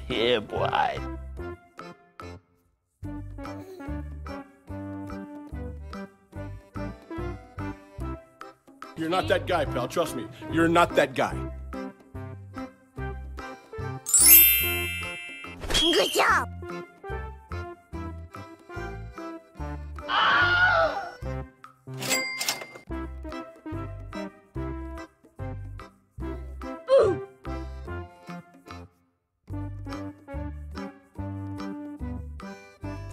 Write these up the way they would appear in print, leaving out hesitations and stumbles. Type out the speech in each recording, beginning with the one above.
Yeah, boy. You're not that guy, pal. Trust me. You're not that guy. Good job!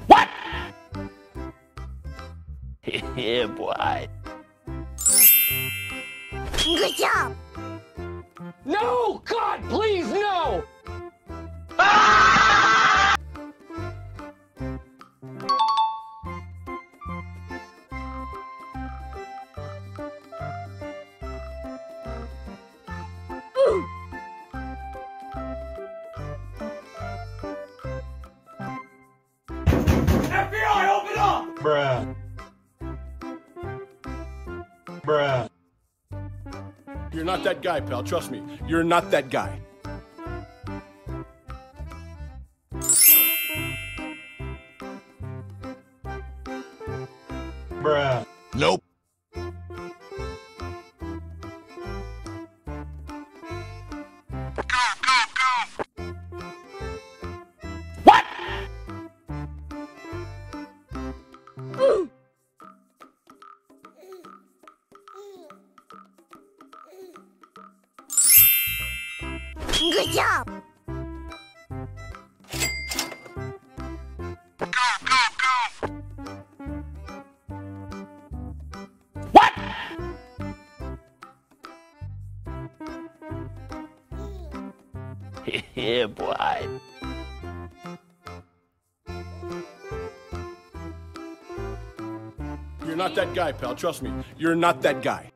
What? Yeah, boy. Good job! No! God, please, no! FBI, open up! Bruh. Bruh. You're not that guy, pal. Trust me. You're not that guy. Bruh. Nope. What? Good job! What? Yeah, boy. You're not that guy, pal. Trust me. You're not that guy.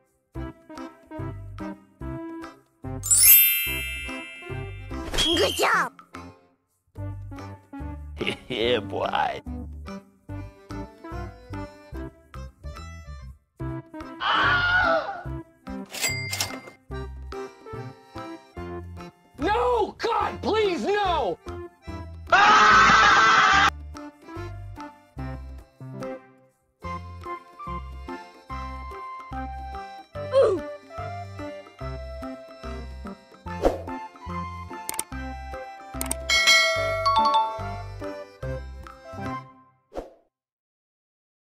Good job! Yeah, boy. No! God, please, no!